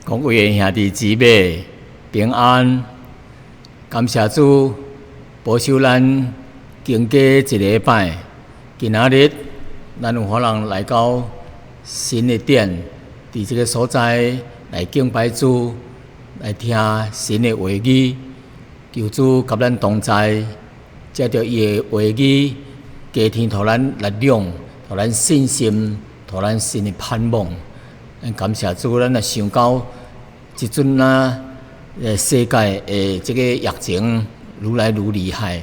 各位兄弟姊妹平安，感谢主保守咱经过一礼拜。今仔日咱有可能来到新的点，伫这个所在来敬拜主，来听神的话语，求主甲咱同在，借着伊的话语，加添互咱力量，互咱信心，互咱新的盼望。咱感谢主，咱也想到即阵世界的这个疫情愈来愈厉害。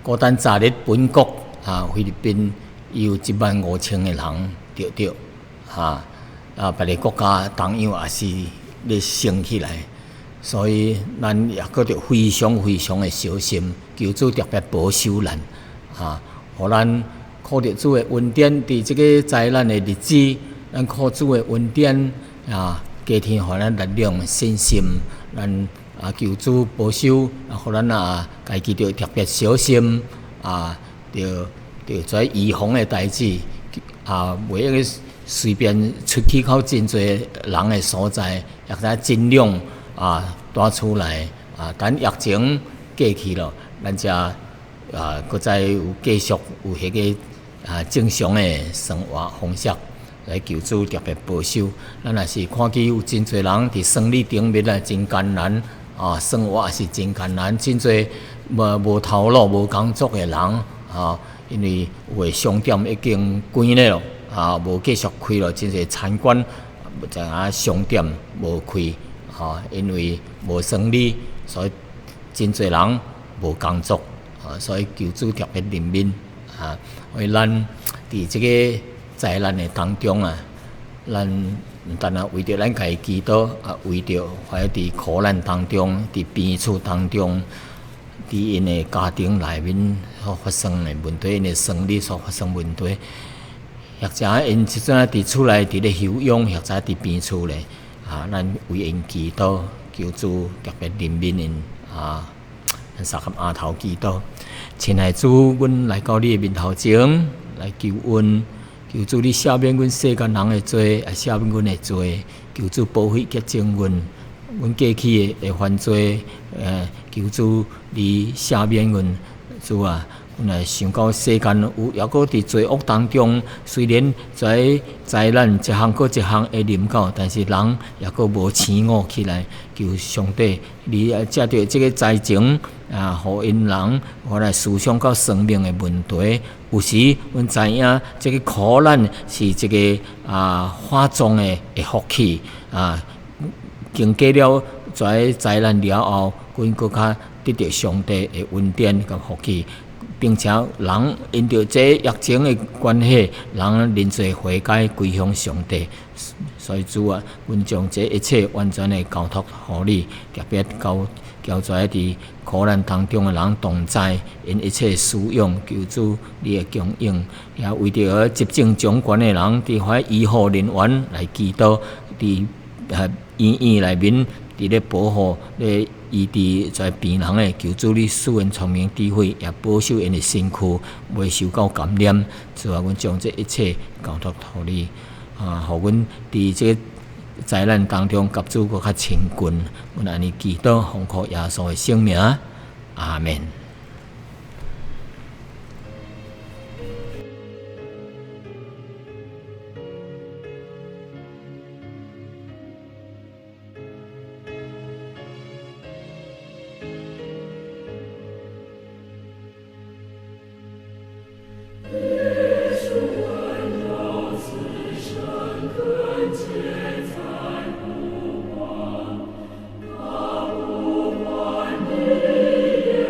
孤单昨日本国菲律宾有15000个人得别个国家同样也是咧升起来，所以咱也搁着非常非常的小心，求主特别保守咱互咱靠着主的恩典，伫这个灾难的日子，咱靠主的恩典加添互咱力量、信心，咱求主保守，互咱家己着特别小心着做预防的代志袂用去随便出去到真侪人的所在，也使尽量带出来等疫情过去了，咱才搁再有继续有迄个正常的生活方式。来求主特别保守，咱也是看见有真侪人伫生理顶面真艰难生活也是真艰难，真侪无头路、无工作的人因为有的商店已经关了无继续开了，真侪餐馆商店无开因为无生理，所以真侪人无工作所以求主特别怜悯所以咱伫这个灾难的当中咱毋但为着咱家己祈祷为着或者伫苦难当中、伫病厝当中、伫因的家庭内面所发生的问题、因的生理所发生问题，或者因即阵伫厝内伫咧休养，或者伫病厝咧咱为因祈祷，求主特别怜悯因咱三合阿头祈祷。亲爱的主，阮来到你的面头前来求恩。求主你赦免阮世间人的罪，也赦免阮的罪。求主保护洁净阮过去的犯罪。求主你赦免阮，主啊！阮也想到世间有抑搁伫罪恶当中，虽然在灾难一项搁一项会临到，但是人抑搁无醒悟起来。求上帝，你借着这个灾情互因人我来思想到生命的问题。有时阮知影这个苦难是一个化妆的福气经过了这灾难了后，阮搁较得到上帝的恩典甲福气。并且人因着这疫情的关系，人认罪悔改归向上帝。所以主啊，阮将这一切完全的交托予你，特别交在伫苦难当中的人同在，因一切使用求主你的供应，也为着执政掌权的人，伫遐医护人员来祈祷，伫医院内面伫咧保护咧医治在病人的，求主你赐因聪明智慧，也保守因的身躯，袂受到感染。主啊，阮将这一切交托予你互阮伫这个灾难当中，甲主搁较亲近。阮安尼祈祷，奉靠耶稣的圣名，阿门。不管你也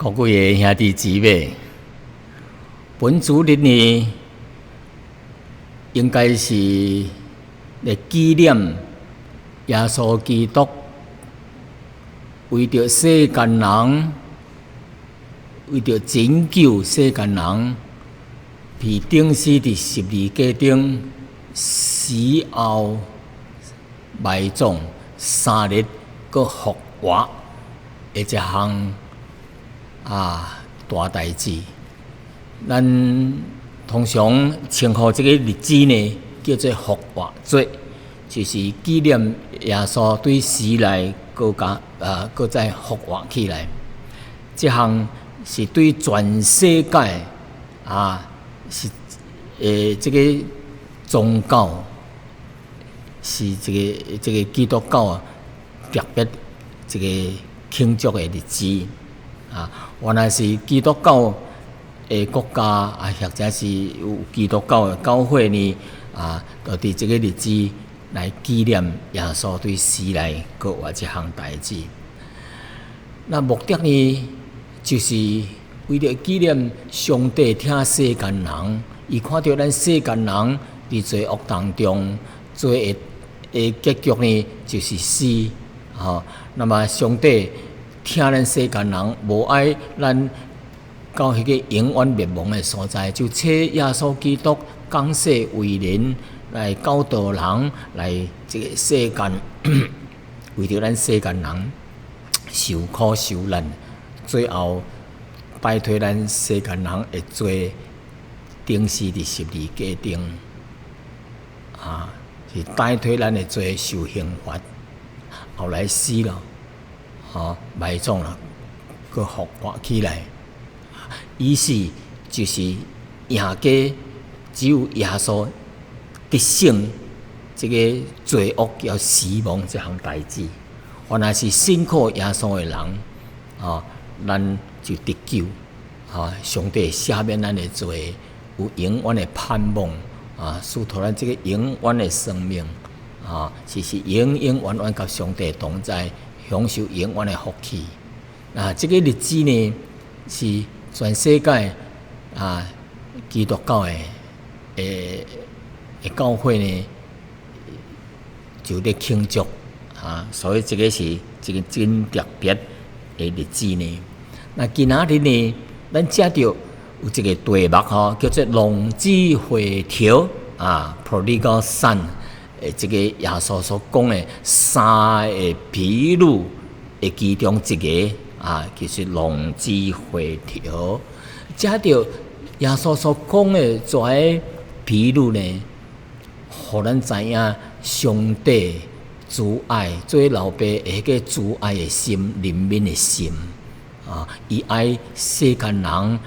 各位兄弟姊妹，本主日呢，应该是来纪念耶稣基督为着世间人，为着拯救世间人，被钉死伫十字架顶，死后埋葬3日，搁复活的一项大代志。咱通常称呼这个日子呢，叫做复活节，就是纪念耶稣对死来搁再复活起来。这项是对全世界是这个宗教是这个基督教特别这个庆祝的日子原来是基督教的国家或者是有基督教的教会呢就伫这个日子来纪念耶稣对死来搁活这项代志。那目的呢，就是为了纪念上帝疼世间人，伊看到咱世间人伫罪恶当中，罪的结局呢就是死。那么上帝疼咱世间人，无爱咱到迄个永远灭亡的所在，就请耶稣基督降世为人，来教导人，来这个世间为着咱世间人受苦受难，最后摆脱咱世间人的罪，钉死伫十字架顶是摆脱咱的罪受刑罚，后来死了，埋葬了，佮复活起来。意思就是赢家只有耶稣得胜这个罪恶要死亡这项代志。原来是信靠耶稣的人咱就得救上帝赦免咱的罪，有永远的盼望赐托咱这个永远的生命是永永远远甲上帝同在，享受永远的福气。这个日子呢，是全世界基督教的教会呢，就咧庆祝所以这个是一个真特别的日子呢。那今仔日呢，咱遮着有一个题目叫做浪子回头prodigal son，这个耶稣所讲的3个比喻的其中一个就是浪子回头。遮着耶稣所讲的这个比喻呢，互咱知影上帝慈爱，做老爸迄个慈爱的心、怜悯的心伊爱世间人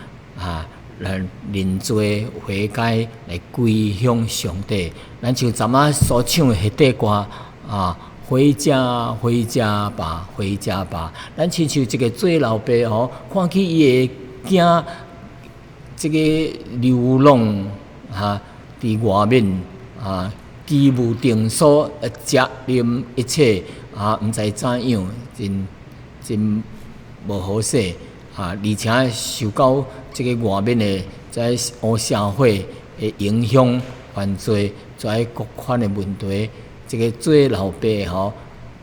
来认罪悔改，来归向上帝。咱像昨仔所唱的迄块歌回家回家吧，回家吧。咱亲像一个做老爸看起伊的囝这个流浪伫外面居无定所，食啉一切毋知怎样，真无好势而且受到这个外面的在黑社会的影响，犯罪，在各款的问题，这个做老爸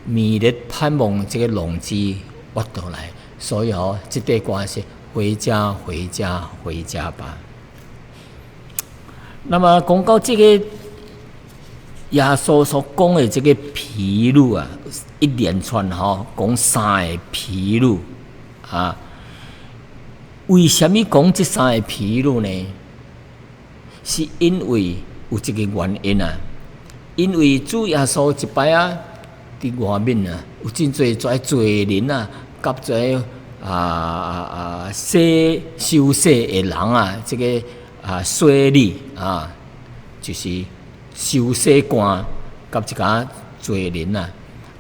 迷烈盼望这个浪子活倒来，所以这块歌是回家回家回家吧。那么讲到这个耶稣所讲的这个比喻一连串讲3个比喻为什么讲这3个比喻呢？是因为有一个原因因为主耶稣一摆伫外面有真侪罪人甲侪受洗的人这个税吏就是受洗官甲一家罪人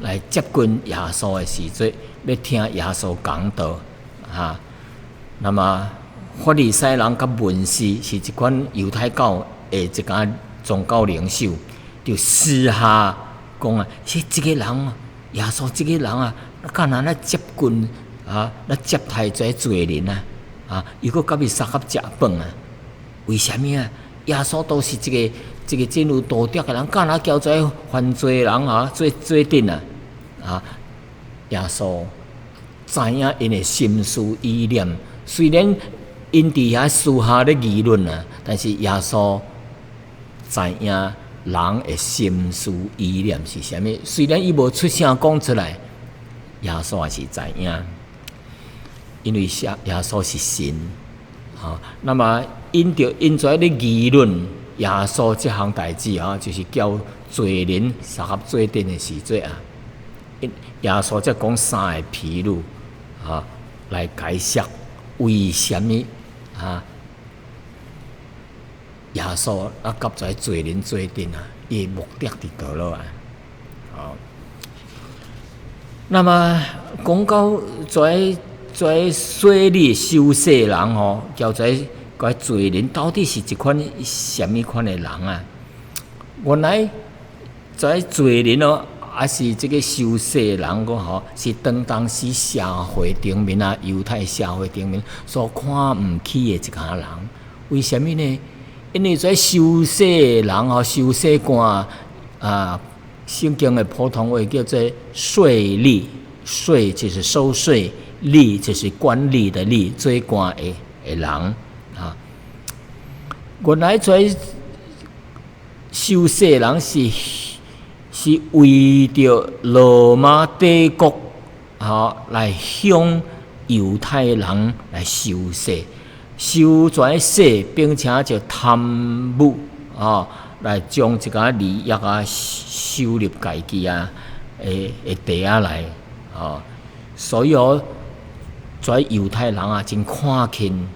来接近耶稣的时阵，要听耶稣讲道那么法利赛人甲文士是一款犹太教的一家宗教领袖，就私下讲这个人耶稣这个人干哪接近咱接待这罪人又搁甲伊相合食饭为虾米啊？耶稣都是一个真有道德的人，干那叫做犯罪人做阵耶稣知影因的心思意念，虽然因伫遐私下咧议论但是耶稣知影人的心思意念是啥物。虽然伊无出声讲出来，耶稣也是知影，因为耶稣是神那么因在咧议论耶稣这项代志就是叫罪人相合做阵的时阵耶稣才讲三个譬喻来解释为什么耶稣甲这罪人做阵伊的目的伫倒落那么讲到这税吏收税人叫做个罪人，到底是一款什么款的人原来这罪人还是这个收税人是当时社会顶面犹太社会顶面所看唔起的一家人。为什么呢？因为这收税人收税官圣经的普通话叫做税吏，税就是收税，吏就是管理的吏，做官的人原来这收税人是为着罗马帝国来向犹太人来收税，收这税，并且就贪污来将这个利益收入家己的地下来所以这犹太人真看轻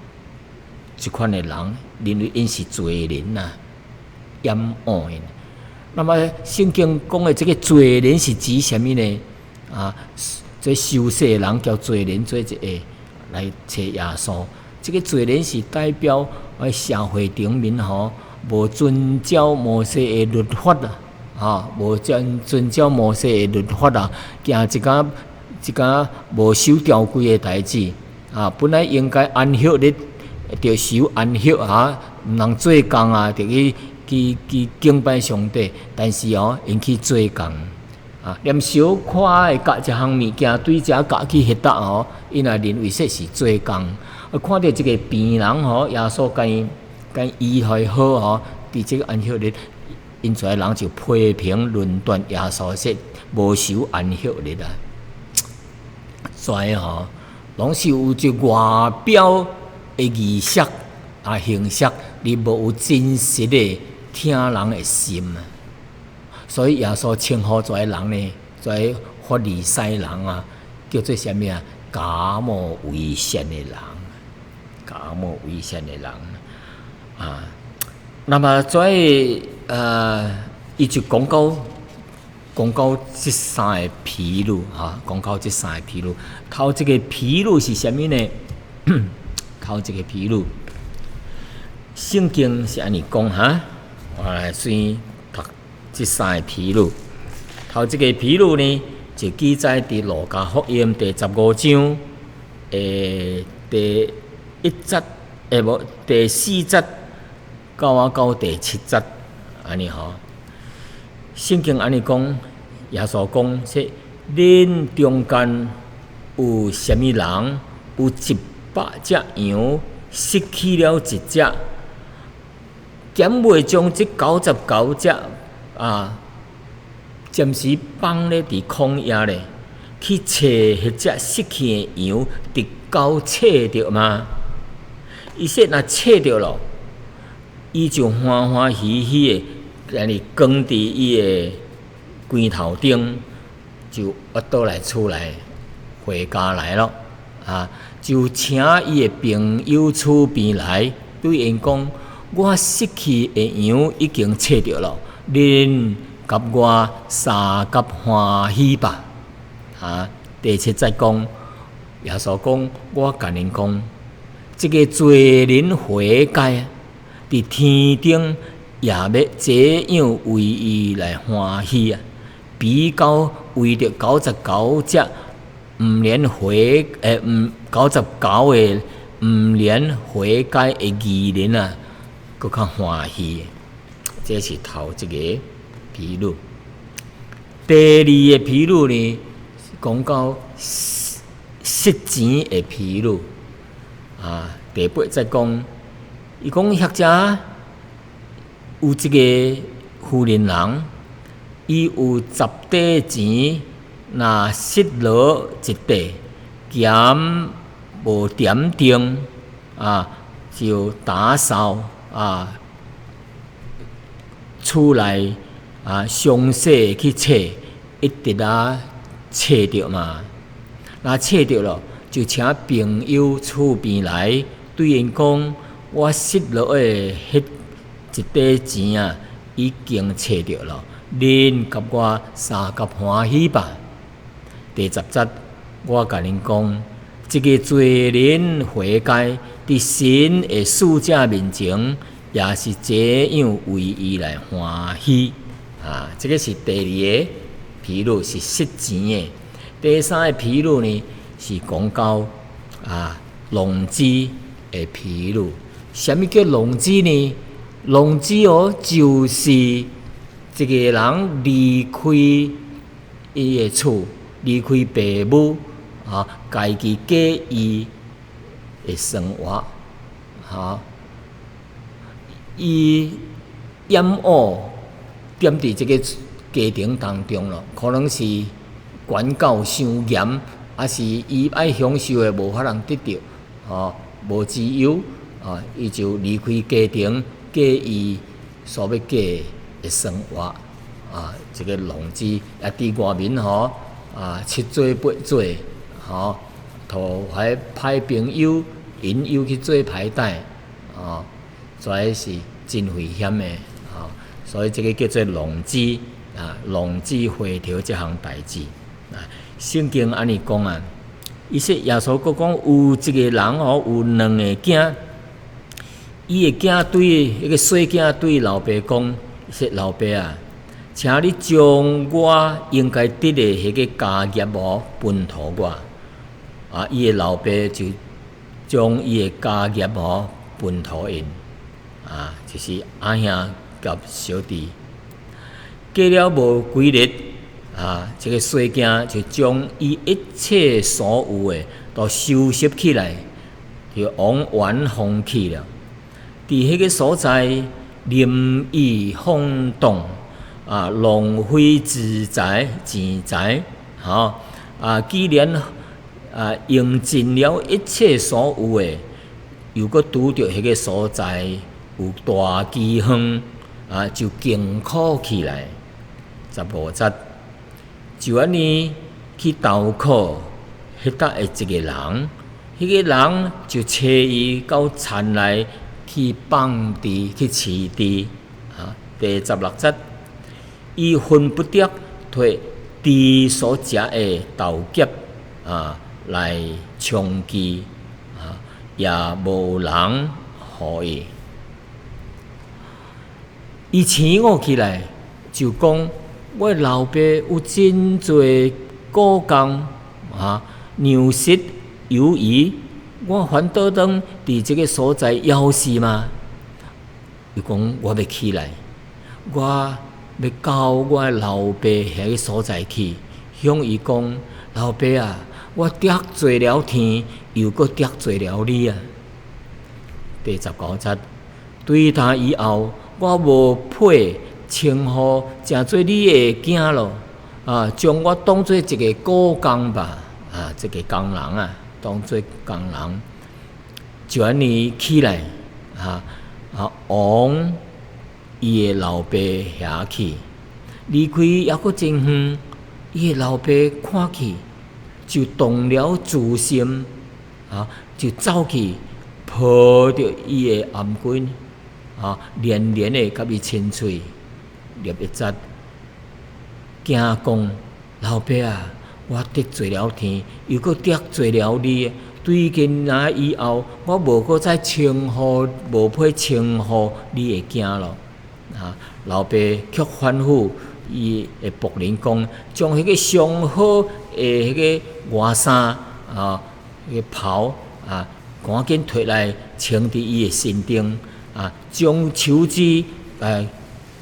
这款的人，认为因是罪人冤枉的。那么圣经讲的这个罪人是指什么呢？这收税人叫罪人做一个来找耶稣。这个罪人是代表社会顶面无遵照摩西的律法无遵照摩西的律法行一个无守条规的代志本来应该安息日着守安息毋通做工着去敬拜上帝，但是因去做工连小可的甲一项物件对遮甲去迄搭因也认为说是做工。看到这个病人耶稣跟医好伫这个安息日，因在人就批评论断耶稣说无守安息日所以拢是有一外表的仪式形式，你无有真实的听人的心所以耶稣称呼这人呢，这法利赛人叫做什么假冒为善的人，假冒为善的人那么这伊就讲到这三个譬喻讲到这三个譬喻，头这个譬喻是什么呢？头这个譬喻，圣经是安尼讲我来先读这三个譬喻。头这个譬喻呢，就记载伫路加福音第15章第1节第4节到第7节安尼圣经安尼讲，耶稣讲说：恁中间有什么人有100只羊，失去了一只，减袂将这99只暂时放咧伫旷野咧，去找迄只失去的羊，直到找着吗？伊说若找着咯，伊就欢欢喜喜的，安尼扛伫伊的肩头顶，就倒来厝内回家来咯。就请伊的朋友厝边来，对因讲：我失去的羊已经找着了，恁甲我三甲欢喜吧。第7节讲，耶稣讲：我甲恁讲，这个罪人悔改，伫天顶也要这样为伊来欢喜比较为着99只毋连悔99个毋连悔改的义人啊，佫较欢喜。这是头一个披露。第二个披露呢，讲到失钱的披露啊。第8节讲，伊讲或者有一个富人人，伊有10块钱，若失落一块，嫌无点定啊，就打扫啊，厝内啊详细去找，一直啊找着嘛。若找着了，就请朋友厝边来，对因讲：我失落的迄一块钱啊，已经找着了，恁甲我三甲欢喜吧。第10节，我甲恁讲，这个罪人悔改，伫神的使者面前，也是这样为伊来欢喜啊。这个是第2个披露，是失钱的。第3个披露呢，是讲到浪子的披露。什么叫浪子呢？浪子就是这个人离开伊的厝，离开父母家己过伊的生活伊厌恶踮伫这个家庭当中咯，可能是管教伤严，还是伊爱享受的无法通得到无自由伊就离开家庭，过伊所要过的生活这个浪子也伫外面七做八做讨还歹朋友引诱去做歹代这是真危险的所以这个叫做浪子浪子回头这项代志圣经安尼讲啊，伊说耶稣佫讲有一个人有2个囝，伊的囝对迄个细囝对老爸讲，说老爸啊，请你将我应该得的迄个家业分互我伊的老爸就将伊的家业分互因就是阿兄甲小弟。过了无几日这个细囝就将伊一切所有的都收拾起来，就往远方去了。伫迄个所在任意放荡浪费钱财既然用尽了一切所有的，又搁拄着迄个所在有大饥荒就惊苦起来。15节，就安尼去投靠迄搭的一个人，迄个人就找伊到田内去放猪去饲猪第16节，伊恨不得摕猪所食的豆秸来充饥也无人予伊。伊醒悟起来就讲：我老爸有真侪苦工粮食犹豫，我反倒当伫这个所在枵死吗？伊讲我要起来，我要到我老爸迄个所在去，向伊讲：老爸啊，我得罪了天，又搁得罪了你啊！第19节，对他以后，我无配称呼诚做你的囝咯将我当做一个苦工吧这个工人当做工人，就安尼起来往伊的老爸遐去，离开还阁真远，伊的老爸看去就动了自心就走去抱着伊的颔颈连连的甲伊亲嘴。11节，惊讲：老爸啊，我得罪了天，又搁得罪了你。对今仔以后，我无搁再称呼，无配称呼你的囝咯。老爸却反复伊会仆人讲，将迄个上好诶迄个外衫啊，迄个袍啊，赶紧摕来穿伫伊诶身顶啊，将手指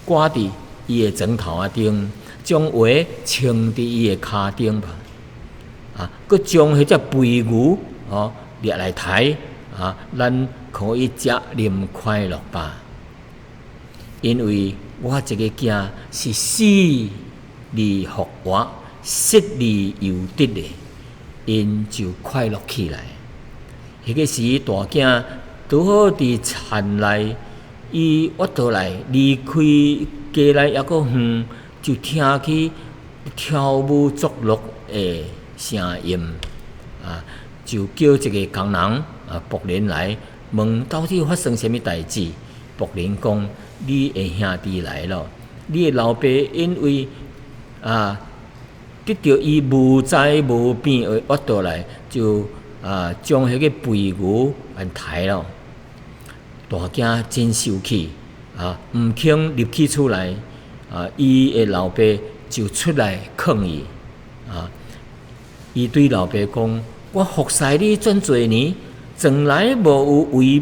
挂伫伊诶枕头啊顶，将鞋穿伫伊诶骹顶吧。啊，佮将迄只肥牛掠来抬啊，咱可以食啉快乐吧。因为我这个囝是死而复活，失而又得的，因就快乐起来。迄个时大囝拄好伫田内，伊挖倒来离开家内还佫远，就听起跳舞作乐的声音啊，就叫一个工人啊仆人来问到底发生什么代志。仆人讲：你的兄弟来了，你的老爸因为得到伊无灾无病而挖倒来，就将迄个肥牛抬了。大囝真生气毋肯入去厝内伊的老爸就出来抗议伊对老爸讲：我服侍你遮侪年，从来无有违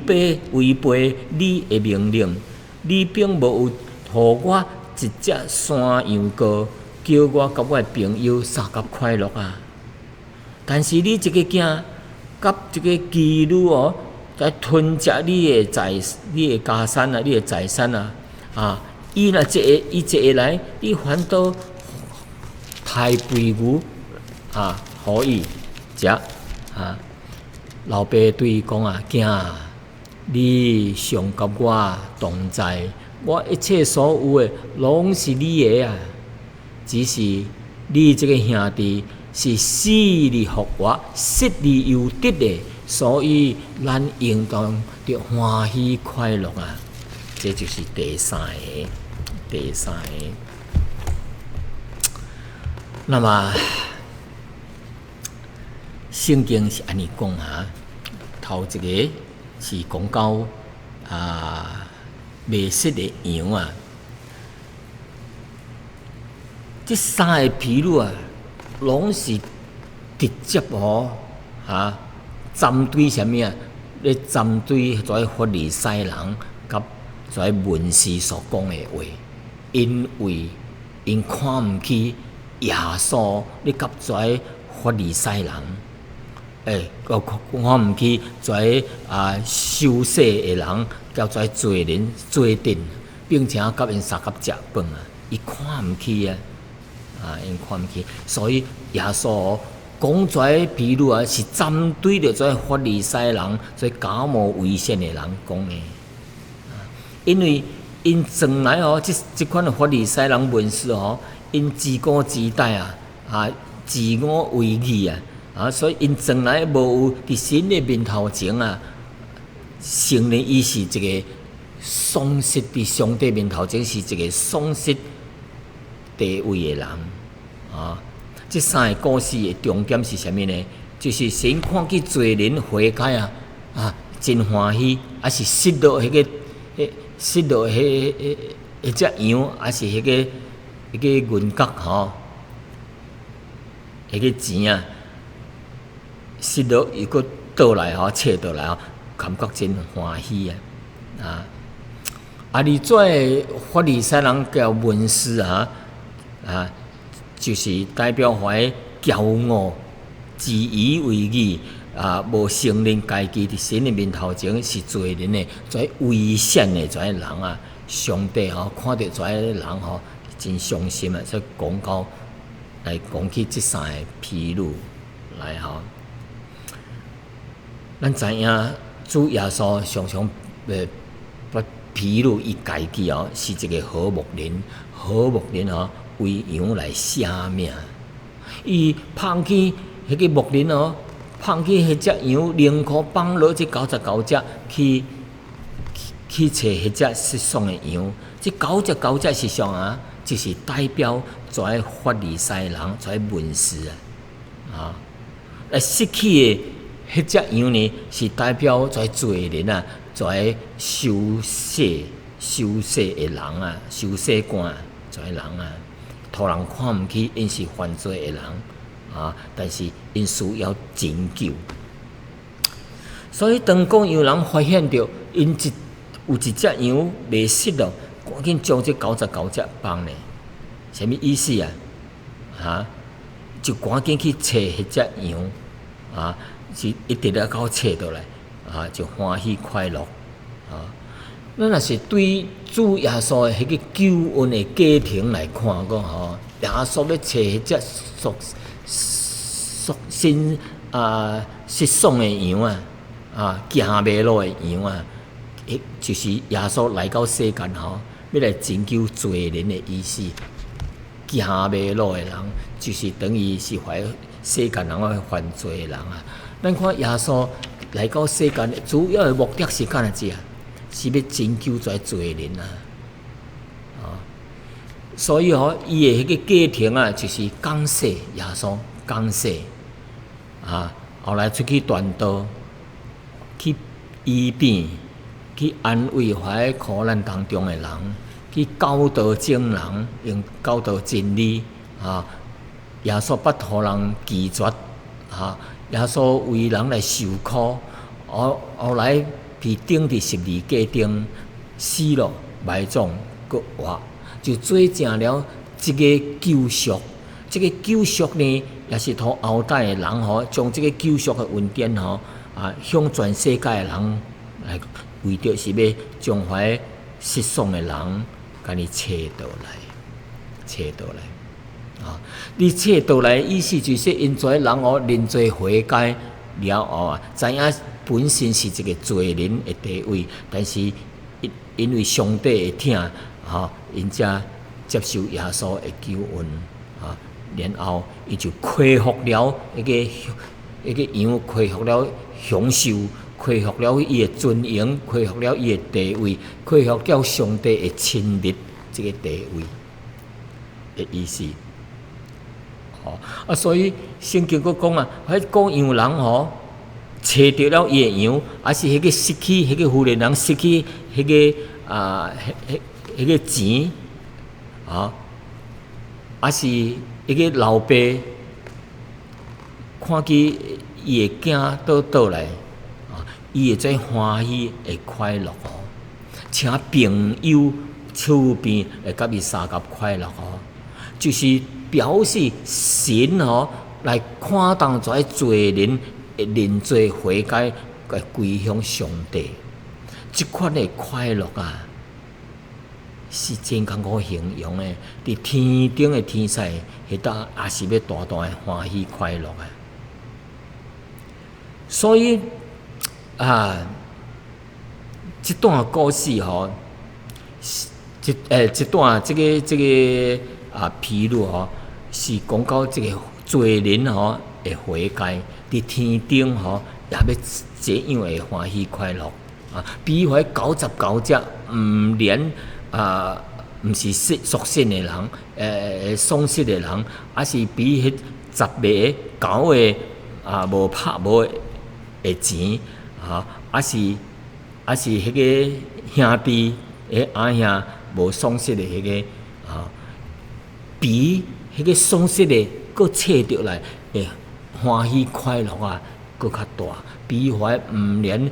背你的命令，你并无有互我一只山羊羔，叫我甲我的朋友三甲快乐啊！但是你这个囝甲这个妓女在吞食你的家产啊，你的财产啊！伊若伊一来，你反倒抬肥牛互伊食老爸对伊讲囝，你常甲我同在，我一切所有的拢是你的啊！只是你这个兄弟是死而复活，失而又得的，所以咱应当着欢喜快乐啊！这就是第三个。那么圣经是安尼讲头一个是讲到未失的羊这三个譬喻拢是直接针对什么咧针对在法利赛人甲在文士所讲的话，因为因看唔起耶稣，你甲在法利赛人，看唔起在受洗的人，甲在罪人做阵，并且甲因三甲食饭伊看唔起因看唔起，所以耶稣讲出来譬喻是针对着在法利赛人、在假冒为善的人讲的，因为因从来这款的法利赛人文士因自高自大自我为义所以因从来无有伫神的面头前承认伊是一个丧失伫上帝面头前是一个丧失地位的人这三个故事的重点是什么呢？就是神看见罪人悔改真欢喜，还是失落迄只羊，还是迄个银角迄个钱失落又搁倒来找倒来感觉真欢喜而这法利赛人叫文士就是代表怀骄傲、自以为义无承认家己伫神的面头前是罪人的，跩危险的跩人上帝看到跩人真伤心所以讲到来讲起这三个譬喻来咱知影主耶稣常常把譬喻伊家己是一个好牧人，为羊来舍命，伊放弃迄个牧人放弃迄只羊，宁可放落这99只去找迄只失丧的羊。这99只失丧就是代表跩法利赛人、跩文士失去的迄只羊呢，是代表跩罪人跩受洗的人受洗官跩人互人看毋起，因是犯罪的人啊，但是因需要拯救。所以当讲有人发现着因有一只羊袂失咯，赶紧将这99只放咧，啥物意思啊？就赶紧去找迄只羊啊，是一直了到找倒来啊，就欢喜快乐啊。咱若是对主耶稣的迄个救恩的家庭来看，讲吼，耶稣要找迄只失丧的羊啊，行袂落的羊啊，就是耶稣来到世间吼，要来拯救罪人的意思。行袂落的人，就是等于是怀世间人个犯罪的人啊。咱看耶稣来到世间，主要的目的是干哪只啊？是要拯救在罪人啊！所以伊的迄个家庭啊，就是感谢耶稣，感谢啊，后来出去传道，去医病，去安慰怀苦难当中的人。去教导众人，用教导真理啊！耶稣捌互人拒绝啊！耶稣为人来受苦，后来被钉伫十字架顶死了，埋葬，搁活，就做成了这个救赎。这个救赎呢，也是托后代的人将这个救赎的恩典向全世界的人来，为着是要将怀失丧的人。甲你找倒来啊！你找倒来，意思就是因做人认罪悔改了后啊，知影本身是一个罪人的地位，但是因为上帝的疼因才接受耶稣的救恩啊，然后伊就恢复了那个羊，恢复了享受。恢复了伊的尊严，恢复了伊的地位，恢复了上帝的亲密这个地位的意思。所以圣经佫讲啊，迄讲羊人找到了伊的羊，还是迄个失去迄个富人人失去迄个钱还是迄个老爸看见伊的囝倒来。伊会做欢喜会快乐请朋友厝边会甲伊相合快乐就是表示神来看当作罪人会认罪悔改，来归向上帝。即款的快乐啊，是真艰苦形容的。伫天顶的天使，迄搭也是要大大的欢喜快乐啊。所以。这段故事一段这个披露是讲到这个罪人会悔改，伫天顶也要这样的欢喜快乐比如99只唔连唔是属性的人，丧失的人，还是比迄10个9个无拍无的钱。还是迄个兄弟阿兄无丧失的迄个比迄个丧失的佫找着来会欢喜快乐佫较大，比怀毋连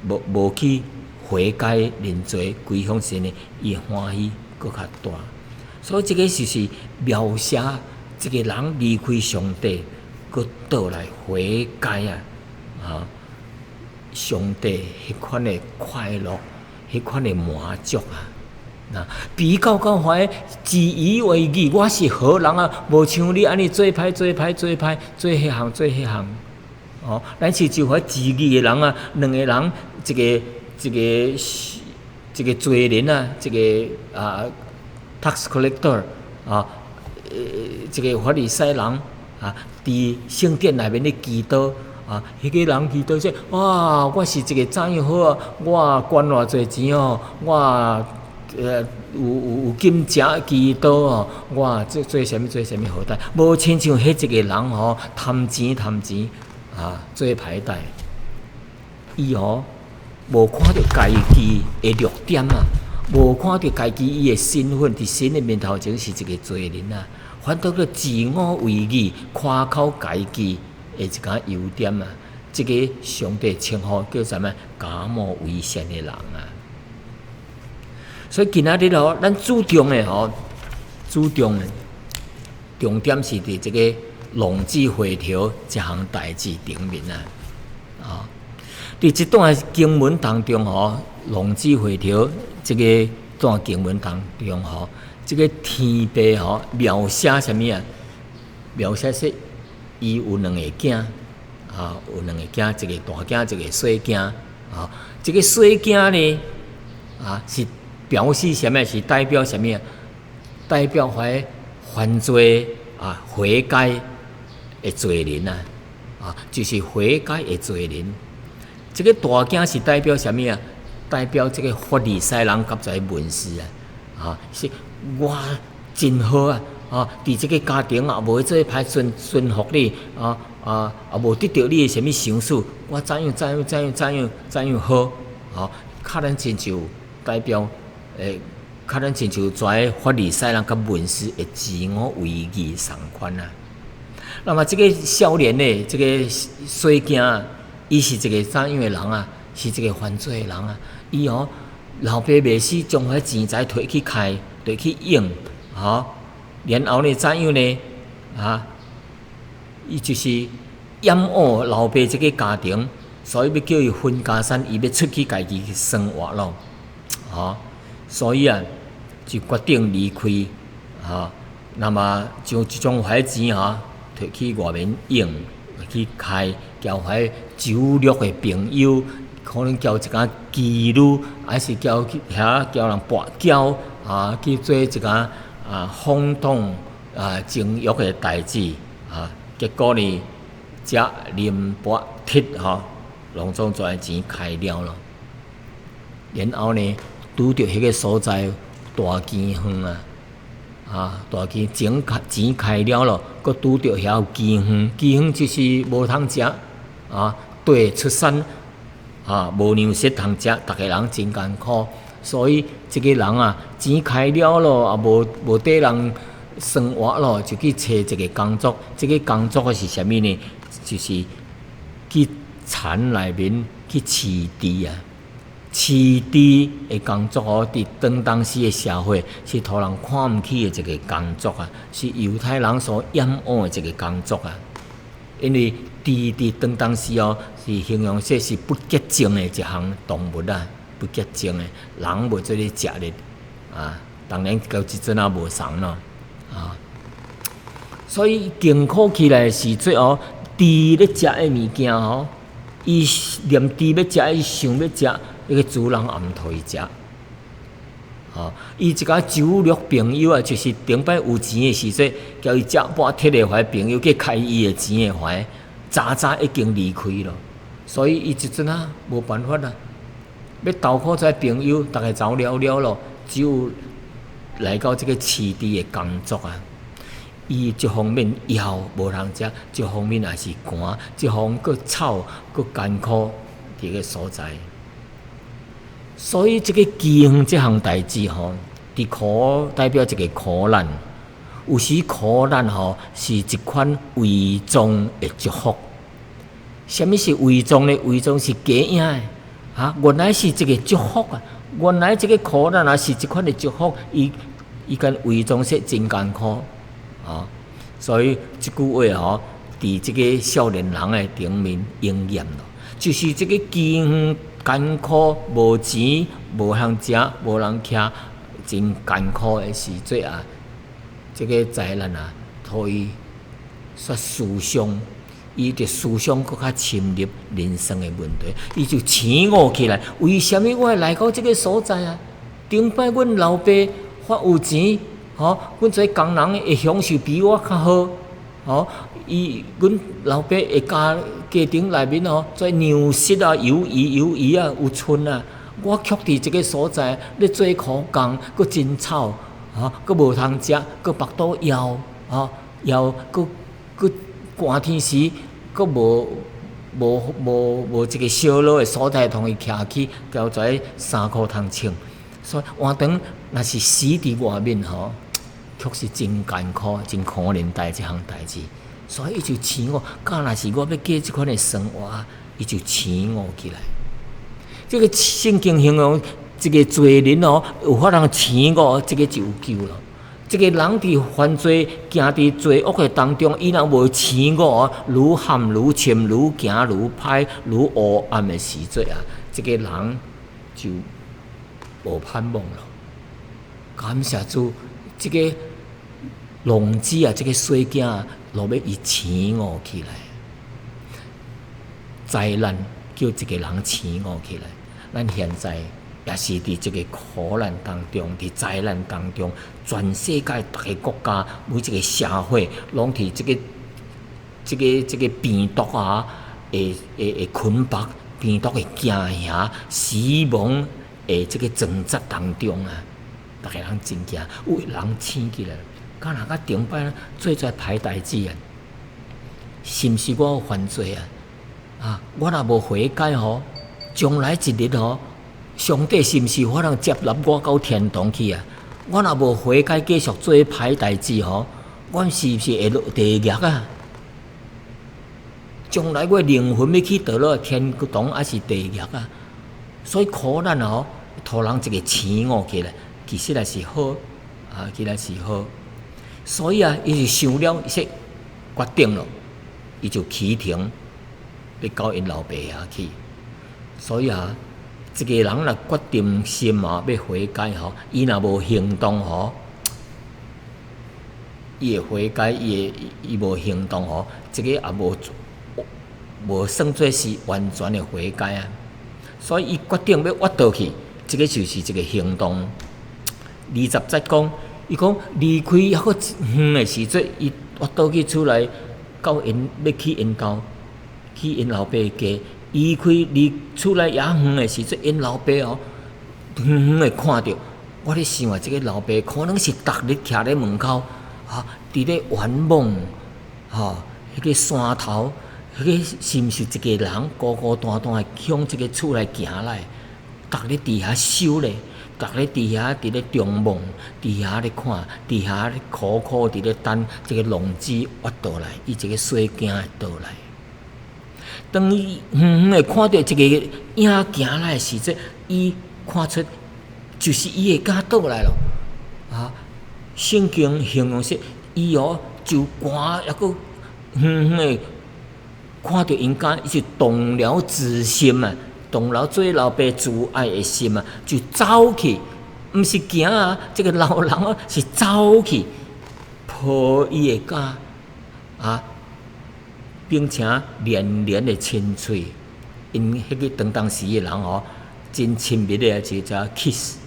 无去悔改认罪归向神的，伊欢喜佫较大。所以这个就是描写这个人离开上帝，佫倒来悔改上帝迄款的快乐，迄款的满足比较怀自以为义，我是好人无像你安尼做歹，做迄项。咱是就怀自义的人两个人，一个罪人一个tax collector 一个法利赛人伫圣殿内面咧祈祷。迄个人祈祷说：哇，我是一个怎样好我捐偌济钱我有金食祈祷我做啥物好代，无亲像迄一个人贪钱做歹代，伊无看到家己的弱点无看到家己伊的身份伫神的面头前是一个罪人啊，反倒个自我为义、夸口家己的一个优点啊，这个上帝称呼叫什么？假冒为善的人啊。所以今仔日吼，咱注重的吼，重点是伫这个浪子回头这项代志顶面啊。啊，伫这段经文当中吼，浪子回头这个段经文当中吼，这个天父吼描写什么啊？描写说伊有两个囝啊，有两个囝，一个大囝，一个小囝啊。这个小囝呢啊是表示什么？是代表什么？代表犯罪啊，悔改的罪人啊，啊，就是悔改的罪人。这个大囝是代表什么啊？代表这个法利赛人甲在文士啊，啊，是我真好啊，啊，伫这个家庭啊，无做歹顺服你啊，无得到你的什么赏赐，我怎样好，啊，较咱亲像代表。较咱亲像跩法利赛人甲文士的自我为义同款啊。那么这个少年呢，这个小囝，伊是一个怎样的人啊？是一个犯罪的人啊。伊老爸袂死，将迄钱财摕去开，摕去用，然后呢怎样呢？伊就是掩恶老爸这个家庭，所以要叫伊分家产，伊要出去家己去生活咯，所以啊，就决定离开那么就将迄钱摕去外面用，去开交迄酒肉的朋友，可能交一个妓女，还是交人跋筊去做一个放荡情欲的代志结果呢，食啉跋踢拢总跩钱开了咯，然后呢。拄着迄个所在大饥荒大钱开了咯，佮拄着遐饥荒，饥荒就是无通食对出产无粮食通食，逐个人真艰苦，所以这个人钱开了咯，无得人生活咯，就去找一个工作。这个工作是啥物呢？就是去田内面去饲猪啊。饲猪的工作伫当时的社会是互人看唔起的一个工作是犹太人所厌恶的一个工作因为猪伫当时是形容说是不洁净的一项动物不洁净的，人袂做咧食咧当然到即阵无送咯所以艰苦起来是最猪咧食的物件伊连猪要食，伊想要食。迄个主人也毋互伊食，伊一个酒肉朋友就是顶摆有钱的时阵，叫伊食半铁的怀朋友去开伊的钱的怀，早已经离开了，所以伊即阵无办法要投靠在朋友，大家走了咯，只有来到这个饲猪的工作伊一方面枵无通食，一方面也是寒，一方面佫臭佫艰苦伫个所在。所以这个饥荒这项代志伫苦代表一个苦难，有时苦难是一款伪装的祝福。什么是伪装呢？伪装是假影的原来是一个祝福原来这个苦难是一款的祝福，伊跟伪装说真艰苦所以这句话伫这个少年人的顶面应验了，就是这个饥荒。艰苦无钱，无通食，无人徛，真艰苦的时节这个灾难互伊煞思想，伊着思想搁较深入人生的问题，伊就醒悟起来。为什么我会来到这个所在顶摆阮老爸发有钱，阮做工人会享受比我较好，阮老爸的家庭内面做粮食油鱼有剩我却伫这个所在咧做苦工，佫真臭佫无通食，佫腹肚枵佫寒天时佫无一个烧热的所在通伊徛起，交跩衫裤通穿，所以换长若是死伫外面吼，确实真艰苦、真可怜代即项代志。所以伊就醒悟，若是我要过即款的生活，伊就醒悟起来。这个圣经形容这个罪人哦，有法通醒悟，这个就有救了。这个人伫犯罪、行伫罪恶的当中，伊若无醒悟，愈陷愈深，愈行愈歹，愈黑暗的时阵啊，这个人就无盼望了。感谢主，这个浪子啊，这个水囝啊，落要伊醒悟起来。灾难叫这个人醒悟起来，咱现在也是伫这个苦难当中，伫灾难当中，全世界逐个国家，每一个社会，拢伫这个病毒啊，会捆绑，病毒的惊吓，死亡的这个挣扎当中啊，逐个人真惊，有人醒起来，敢若甲顶摆做歹代志啊，是毋是我有犯罪啊？啊，我若无悔改吼，将来一日吼。上帝是毋是可能接纳我到天堂去啊？我若无悔改，继续做歹代志吼，我是毋是会落地狱啊？将来我灵魂要去倒落天堂还是地狱啊？所以苦难吼，互人一个醒悟起来，其实也是好啊，其实是好。所以啊，伊就想了，说决定了，伊就启程要到因老爸遐去。所以啊。一个人若决定心啊，要悔改吼，伊若无行动吼，伊会悔改，伊无行动吼，这个也无算作是完全的悔改啊。所以伊决定要挖倒去，这个就是一个行动。20节讲，伊讲离开还阁远的时阵，伊挖倒去出来，到因要去因家，去因老爸家。离厝内也远的时阵，因老爸哦，远远的看着，我咧想啊，这个老爸可能是逐日徛咧门口，伫咧远望，迄个山头，迄个是毋是一个人孤孤单单的向这个厝内行来，逐日伫遐守咧，逐日伫遐伫咧张望，伫遐咧看，伫遐咧苦苦伫咧等这个浪子挖倒来，伊这个水囝会倒来。当伊远远的看到一个影行来的时阵，伊看出就是伊的家倒来了。圣经形容说，伊就寒也阁远远的看到因家，伊就动了慈心啊，动了做老爸慈爱的心啊，就走去，毋是行啊，这个老人是走去抱伊的家并且连连的亲嘴，因迄个当时的人真亲密的就叫 kiss，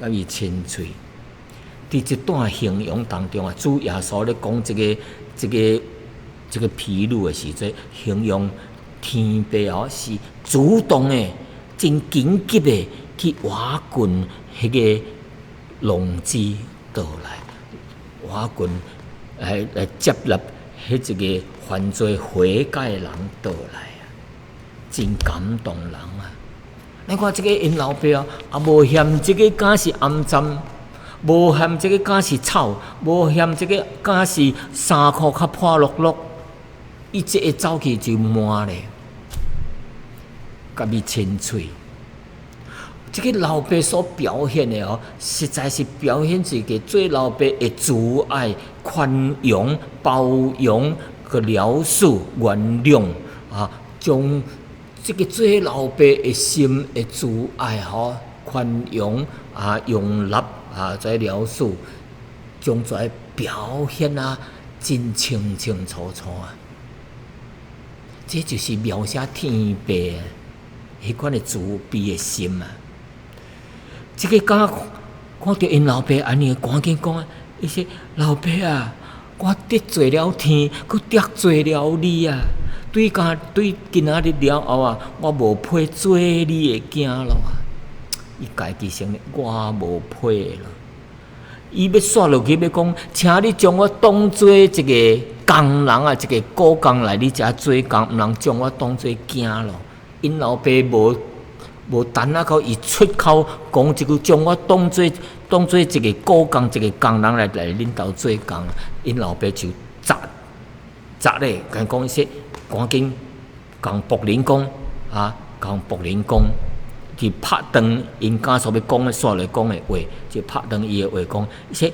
甲伊亲嘴。伫这段形容当中啊，主耶稣咧讲这个披露的时阵，形容天父是主动的、真紧急的去挖掘迄个浪子倒来，挖掘来接纳。迄一个犯罪悔改的人倒来啊，真感动人啊！你看这个因老爸也无嫌这个家是暗脏，无嫌这个家是臭，无嫌这个家是衫裤较破落落，伊这一走去就满咧，甲伊亲嘴。这个老爸所表现的实在是表现一个做老爸的慈爱、宽容、包容、个饶恕、原谅将这个做老爸的心的慈爱宽容容纳再饶恕，将在表现真清清楚楚啊！这就是描写天父迄款的慈悲的心啊！这个家看到因老爸安尼，赶紧讲伊说：“老爸啊，我得罪了天，佮得罪了你啊！对今仔日了后我无配做你的囝咯啊！”伊家己承认我无配了。伊要煞落去要讲，请你将我当做一个工人一个雇工来你遮做工，毋通将我当做囝咯。因老爸无等啊到伊出口讲一句，将我当做一个故工一个工人来领导做工，因老爸就砸咧，甲讲说赶紧共仆人讲共仆人讲，去拍断因家属要讲的煞来讲的话，就拍断伊的话讲，伊说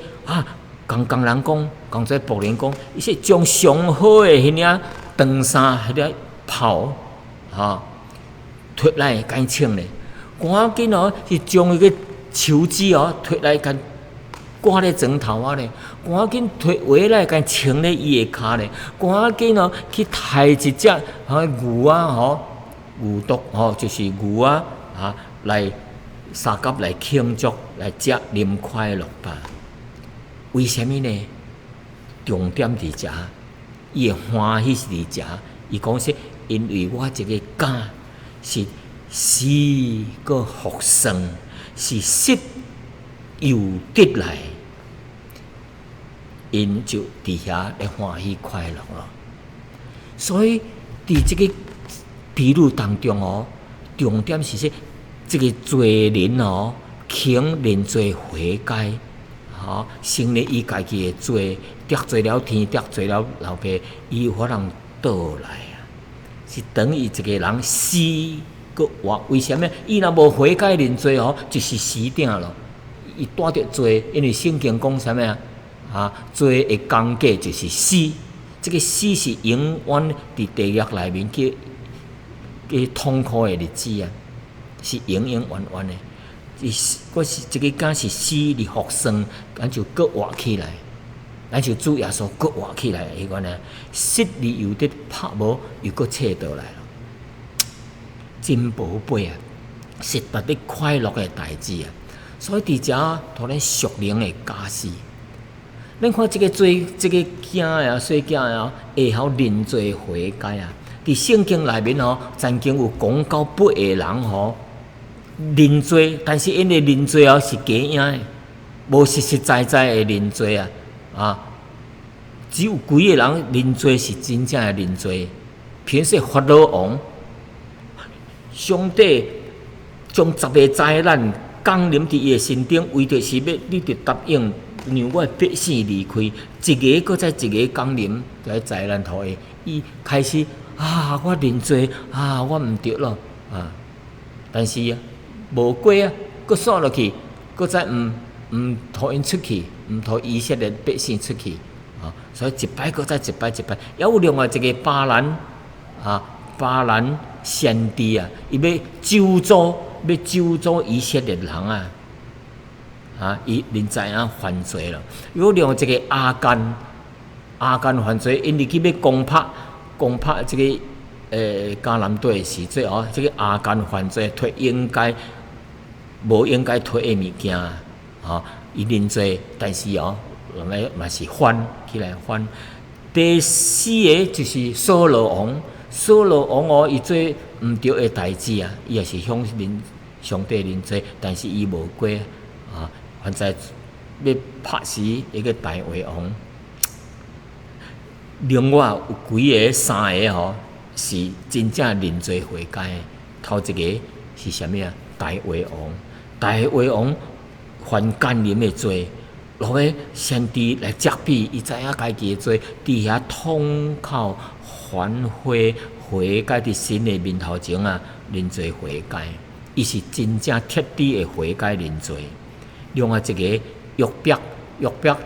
共工人讲，共这仆人讲，伊说将上好的迄领长衫迄领袍脱来甲伊穿咧，赶紧是将迄个手指脱来甲挂咧枕头啊咧，赶紧脱下来甲穿咧伊的骹咧，赶紧去抬一只牛牛肚就是牛来三甲来庆祝来食啉快乐吧。为什么呢？重点伫遮，伊的欢喜是伫遮。伊讲说，因为我这个家是死个复生，是失又得来，因就伫遐咧欢喜快乐咯。所以伫这个比喻当中重点是说，这个罪人肯认罪悔改。承认伊家己的罪，得罪了天，得罪了老爸，伊有法通倒来是等于一个人死个活。为什么？伊若无悔改认罪就是死定咯。伊带着罪，因为圣经讲啥物罪的工价就是死。这个死是永远伫地狱内面嘅痛苦的日子是永永远远的。我是这个敢是死里复生，咱就搁活起来，咱就主耶稣搁活起来，迄个呢，失里又得拍无，又搁找倒来了，真宝贝是特别快乐的代志所以伫遮互咱属灵的家事，咱看这个罪，这个囝细囝会晓认罪悔改伫圣经内面曾经有讲到8个人认罪，但是因为认罪是假影的，无实实在在的认罪只有几个人认罪是真正的认罪。譬如说法老王，上帝将10个灾难降临伫伊的身顶，为着是要你着答应让我的百姓离开，一个搁再一个降临在灾难头下，伊开始我认罪我毋对咯但是无过搁煞落去，搁再毋互因出去，毋互以色列百姓出去所以一摆搁再一摆，还有另外一个巴兰先知伊要咒诅以色列人伊认知犯罪了。有另外一个阿干犯罪，因为去要攻拍这个迦南地的时阵这个阿干犯罪，摕无应该摕的物件伊认罪，但是嘛是翻起来翻。第4个就是扫罗王伊做毋对的代志伊也是向上帝认罪，但是伊无过现在要拍死一个大卫王。另外有几个3个是真正认罪悔改的。头一个是啥物大卫王犯奸淫的罪，落个先知来责备，伊知影家己的罪，伫遐痛哭反悔悔改伫神的面头前认罪悔改，伊是真正彻底的悔改认罪。另外一个约伯，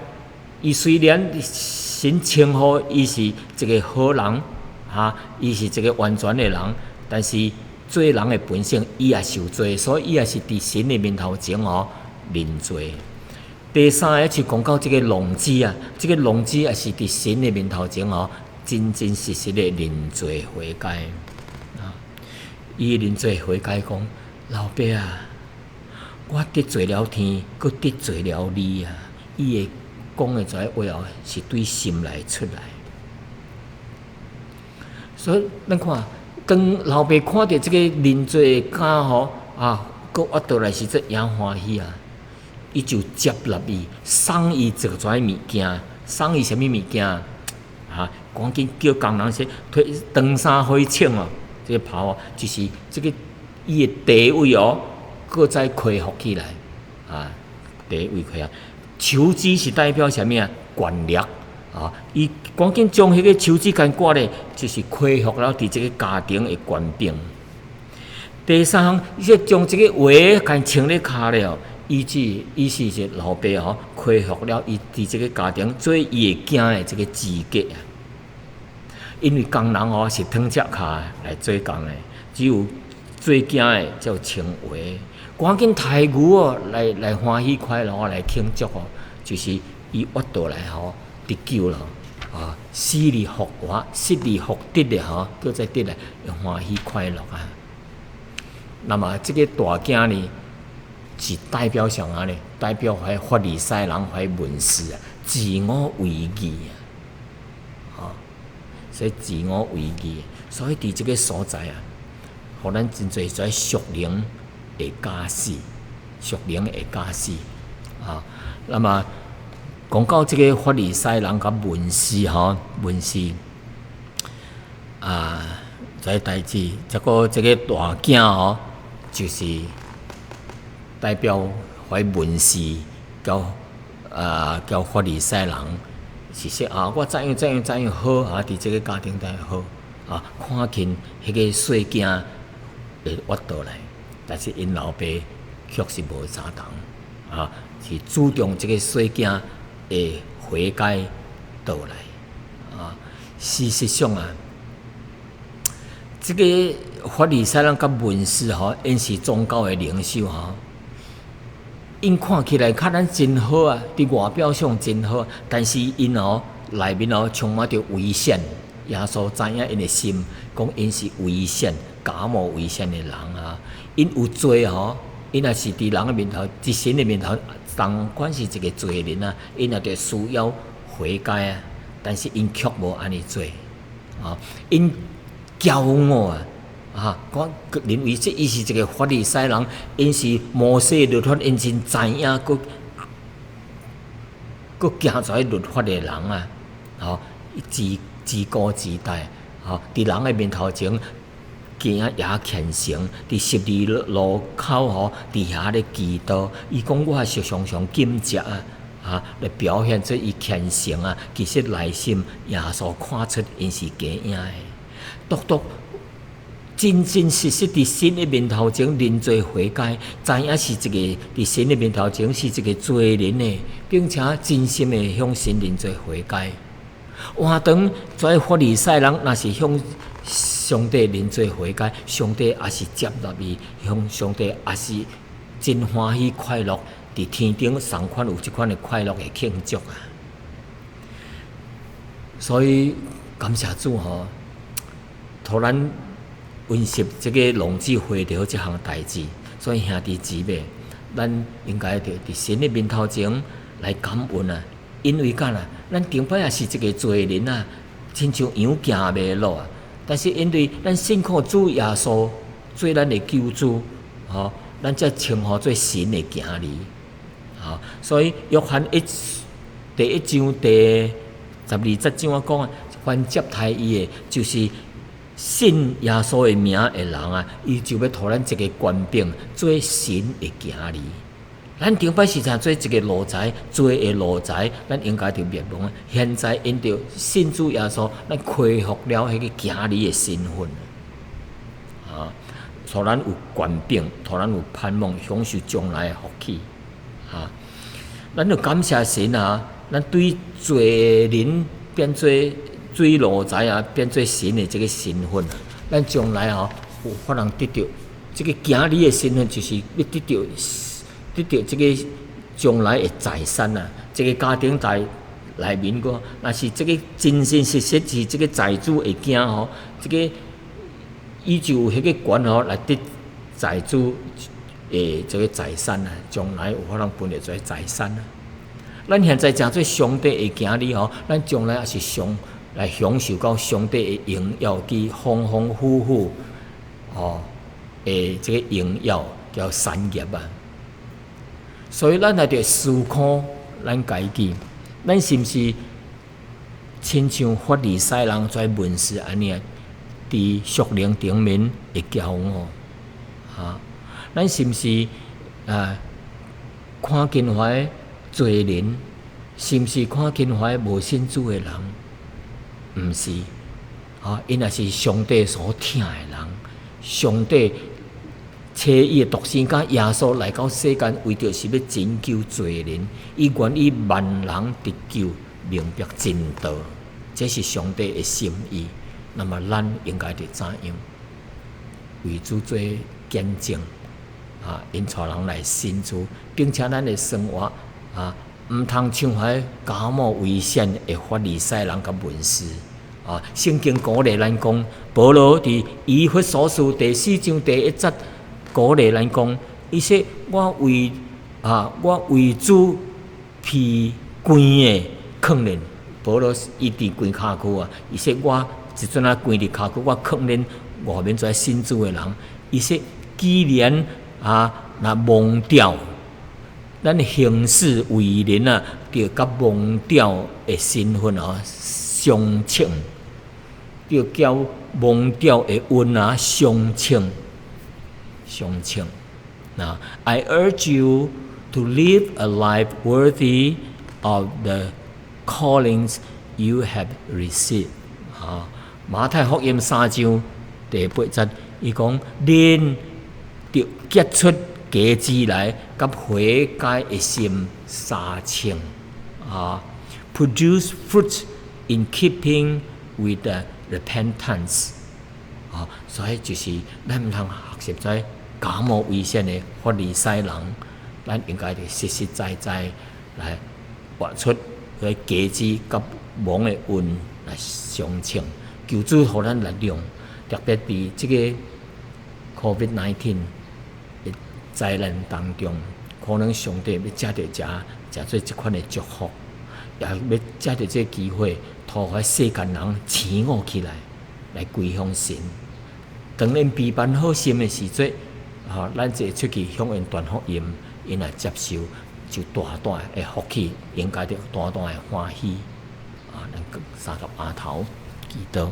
伊虽然神称呼伊是一个好人伊是一个完全的人，但是做人的本性伊也受罪，所以伊也是伫神的面头前认罪。第3个就讲到这个浪子这个浪子也是伫神的面头前真真实实的认罪悔改伊认罪悔改讲，老爸我得罪了天，搁得罪了你伊的讲的这些话是对心内出来。所以咱看，当老爸看到这个认罪的囝搁活倒来时，这也欢喜伊就接纳伊，送伊一个物件，送伊什么物件赶紧叫工人说，摕长衫互伊穿这个袍就是这个伊的地位搁再恢复起来地位恢复。手指是代表啥物啊？权力伊赶紧将迄个手指间割咧，就是恢复了伫即个家庭的权柄。第三项，伊说将即个话间穿咧骹了，意思是老爸恢复了伊伫即个家庭做伊的囝的即个资格啊。因为工人是脱只骹来做工的，只有做囝的才有穿话。赶紧抬牛来欢喜快乐来庆祝就是伊挖倒来得救了死里复活，失里复得的叫做得来欢喜快乐啊。那么这个大囝呢，是代表啥呢？代表法利赛人文士自我为义所以自我为义，所以伫这个所在互咱真侪在属灵的假使，属灵的假使那么讲到这个法利赛人甲文士这代志，这个大囝就是代表文士交法利赛人。是说我怎样好伫这个家庭内好看见迄个细囝会挖倒来，但是因老爸却是无相同是注重这个细囝会悔改倒来事实上这个法利赛人甲文士因是宗教的领袖因看起来较咱真好伫外表上真好，但是因内面充满着危险。耶稣知影因的心，讲因是危险、假冒危险的人因有罪因也是伫人的面头、伫神的面头，当管是一个罪人因也着需要悔改但是因却无安尼做因骄傲我认为这伊是一个法利赛人，因是摩西律法，因真知影，佫行出律法的人自高自大伫人的面头前行也虔诚，伫十字路口伫遐咧祈祷。伊讲我是常常禁食来表现出伊虔诚其实内心耶稣看出因是假影的，独真真实实伫神的面头前认罪悔改，知影是一个伫神的面头前是一个罪人的，并且真心的向神认罪悔改。换当在法利赛人若是向上帝认罪悔改，上帝也是接纳伊，向上帝也是真欢喜快乐，伫天顶上款有这款的快乐的庆祝所以感谢主互咱温习这个浪子回头这项代志，所以兄弟姊妹，咱应该着伫神的面头前来感恩因为咱顶摆也是一个罪人亲像羊行袂路但是因为咱信靠主耶稣做咱的救主咱才称呼做神的儿女所以约翰第1章第12节怎讲凡接待伊的，就是信耶稣的名的人伊就要互咱一个权柄，做神的儿女。咱顶摆时常做一个奴才，做的奴才，咱应该着灭亡。现在因着信主耶稣，咱恢复了迄个儿女的身份互咱有权柄，互咱有盼望，享受将来的福气咱着感谢神咱对罪人变做奴才变做神的这个身份咱将来有可能得到这个儿女的身份，就是要得到这个将来的财产这个家庭内面若是这个真真实实是这个财主的囝这个伊就有迄个权来得财主的这个财产将来有可能分得出财产咱现在诚做上帝的儿女咱将来也是来享受到上帝的荣耀及丰丰富富的这个荣耀叫产业所以咱也着思考咱家己，咱是毋是亲像法利赛人跩文士安尼伫属灵顶面会骄傲咱是毋是看见怀罪人？是毋是看见怀无信主的人？毋是，因也是上帝所疼的人。上帝找伊的独生子耶稣来到世间，为着是要拯救罪人，伊愿意万人得救，明白真道。这是上帝的心意。那么咱应该得怎样为主做见证？因带人来信主，并且咱的生活毋通像迄假冒伪善的法利赛人甲文士。圣经鼓励咱讲，保罗伫以弗所书第4章第1节鼓励咱讲，伊说我为主披光的训练。保罗伊伫关卡区伊说我一阵关伫卡区，我训练外面做信主的人。伊说既然若蒙召，咱行事为人着甲蒙召的身份相称，着叫蒙召的恩相称。I urge you to live a life worthy of the callings you have received. 馬太福音3章第8節，伊講恁着結出果子來，甲悔改的心相稱。Produce fruit in keeping with the repentance. 所以就是咱毋通學習在假冒偽善的法利賽人，咱應該着實實在在來活出迄果子甲蒙的恩來相稱。求主互咱力量，特別伫即個 COVID-19 的災難當中，可能上帝要藉着做即款的祝福，也要藉着這個機會，互迄世間人醒悟起來歸向神。當因備辦好心的時節，咱就出去向因傳福音，因來接受，就大大的福氣，應該着大大的歡喜。咱三個額頭祈禱，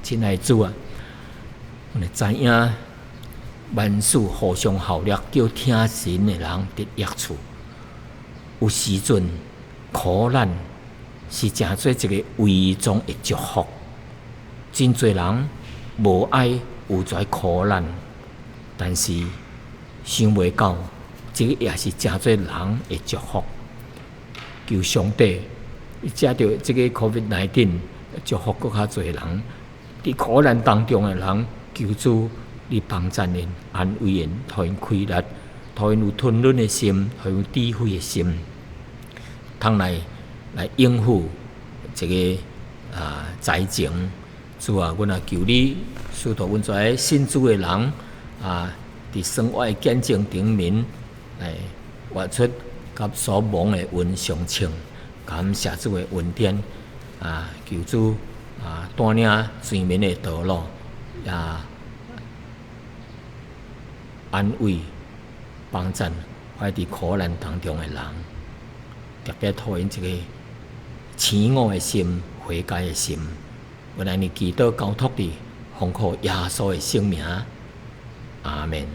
親愛的主啊，我哋知影萬事互相效力，叫聽神的人得益處。有時陣苦難是誠做一個偽裝的祝福，真濟人無愛有跩苦難，但是想袂到，這個也是誠做人的祝福。求上帝藉着這個 COVID-19 祝福更較濟人，佇苦難當中的人，求主你幫助因、安慰因，互因開力，互因有吞忍的心，互因有智慧的心，通來應付這個災情。主啊，阮也求你，使到阮遮信主的人佇生活的見證頂面來活出甲所蒙的恩相稱。感謝主的恩典求主帶領前面的道路，安慰幫助喺佇苦難當中的人，特別互因一個醒悟的心、悔改的心。我來你祈禱交託佇奉靠耶穌的聖名，阿們。